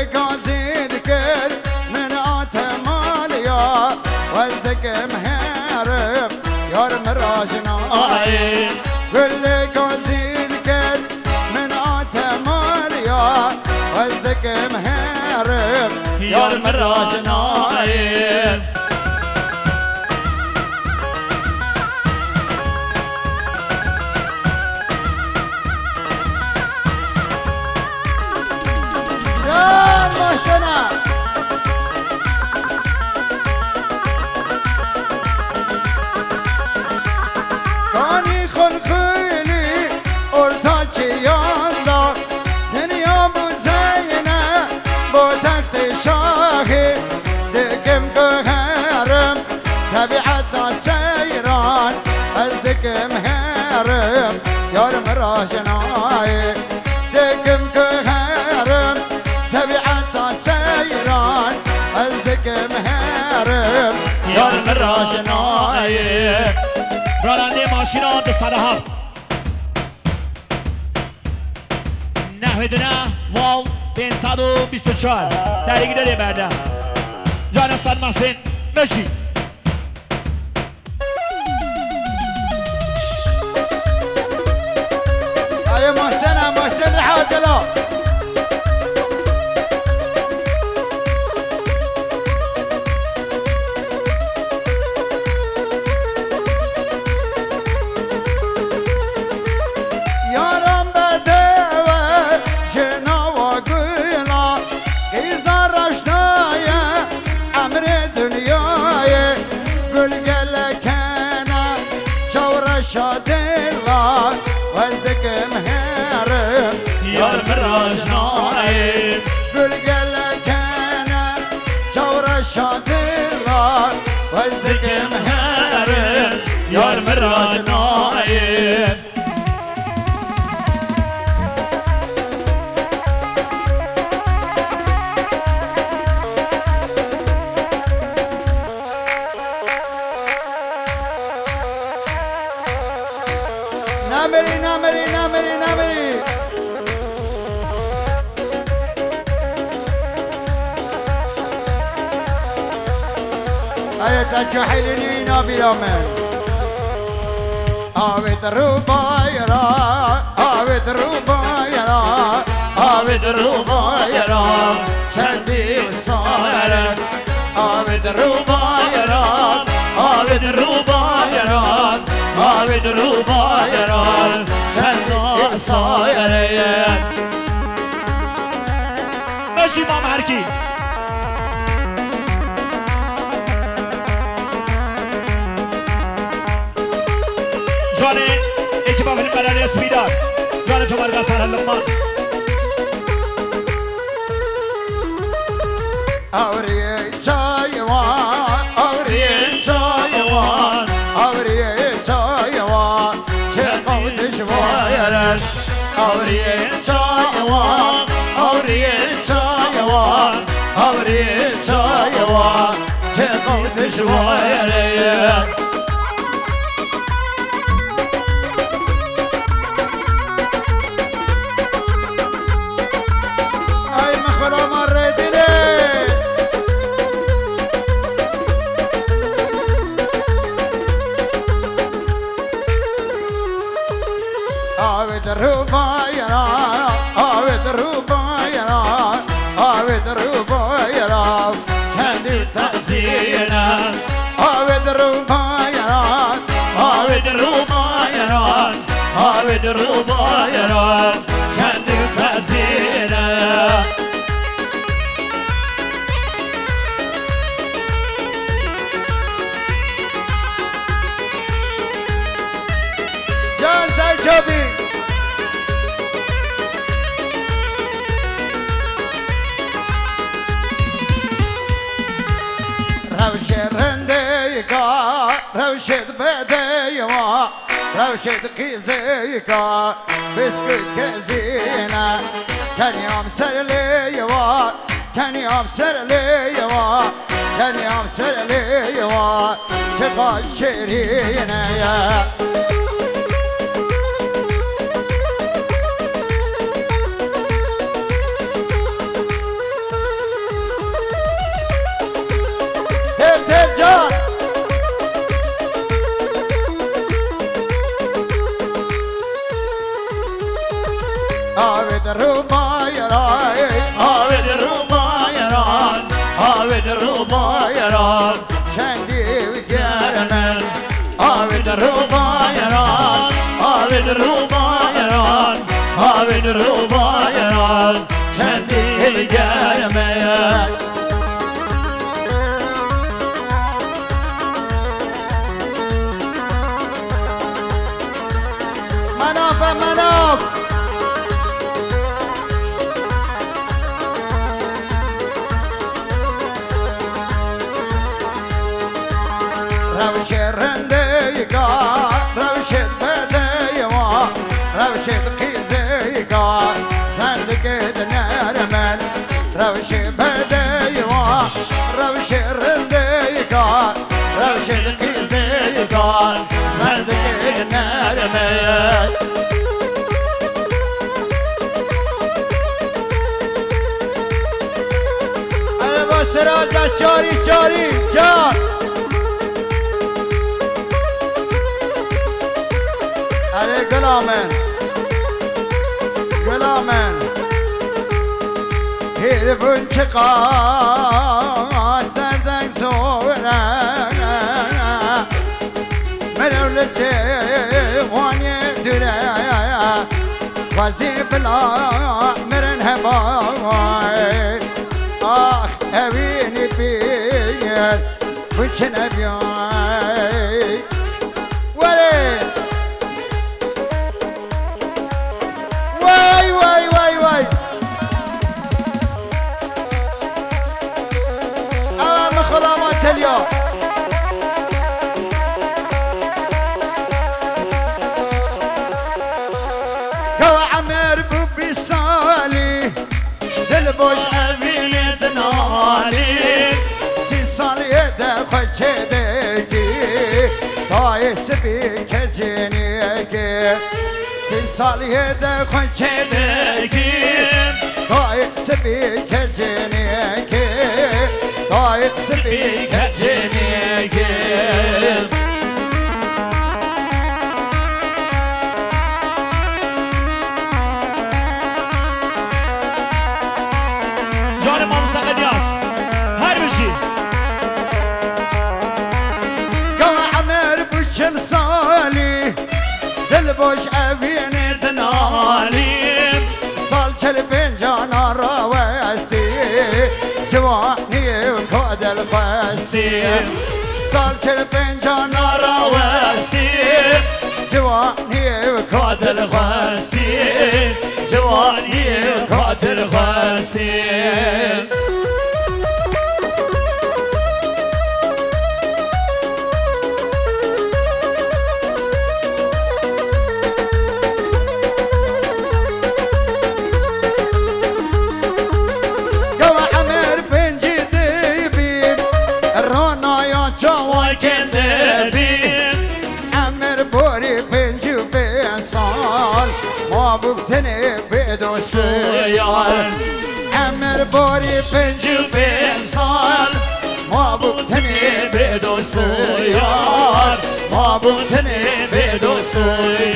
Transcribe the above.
قازي ذكر من آتماليا وزدك مهرب يار مراجنا كل قازي ذكر من آتماليا وزدك مهرب يار مراجنا كاني خلخيلي ارتاكي ياندا دنيا بو زينة بو تخت شاهي دكم قهرم تبعت سيران ازدك مهرم يار مراجناي دكم قهرم تبعت سيران ازدك مهرم يار مراجناي راننده ماشینا 207 نحوه دونه واو 524 درگی داره بعدا جان استاد محسن بشی يا محسن رحات له شادلا وزدك مهرم یار مراجناي بلقلك انا شورا شادلا وزدك مهرم یار مراجناي نامري آية حيلني نابي يومين آويت الربايرا آويت الربايرا آويت الربايرا شدي وصارت آويت الربايرا آويت الربايرا آويت الربايرا شدي وصارت بشی مام هرکی جان اکیپا فیلم برای اسپیدار جان تو مرگا سرحلمان آوری چایوان آوری چایوان آوری چایوان چه قوتش وایرش آوری چایوان آوری چایوان آوری چایوان چه قوتش وایرش آوید روبایرا آوید روبایرا آوید روبایرا چندی تزینا آوید روبایرا آوید روبایرا آوید روبایرا چندی تزینا جان سایچوبی روشد رنديكا روشد بديوا روشد قيزيكا بسكوت كزينة كان يوم سرليوا كان يوم سرليوا كان يوم سرليوا تبقى شيرينة يا روبایان آوین روبایان چندی گرمه مناف روش رنديقا روش بديوا روش قيزيقا زندق نرمن روش بديوا روش رنديقا روش قيزيقا زندق نرمن ايوه سراج چاری چار علي قلامن هي بنشقاس دردك صورة من أولتي واني درايا غازي بلا مرن هباي آخ أبيني بير وشن أبياي ولي واي مخرمات اليوم قوى عمر بوبي صالي دلبوش أبين دنالي سي صالي دخل شديكي طايس بيك جنيكي سي صالي دخل شديكي طايس بيك جنيكي طايس بيك جنيكي جان امام سقدیاس هر بشی قوى عمر بوشل صالي دلبوش أبين دنالي صال شلبين جانا راوستي جواني وكود الخوستي صال شلبين جانا راوستي جواني وكود الخوستي جوانی قاتل خاصی قوى عمر بن جديبي الرونا يا جوا کندبی عمر بوري بن جبين صال ما ببتني بدو سيار عمر بوري بن جبين صال ما ببتني بدو سيار ما بوتنی به دوستوی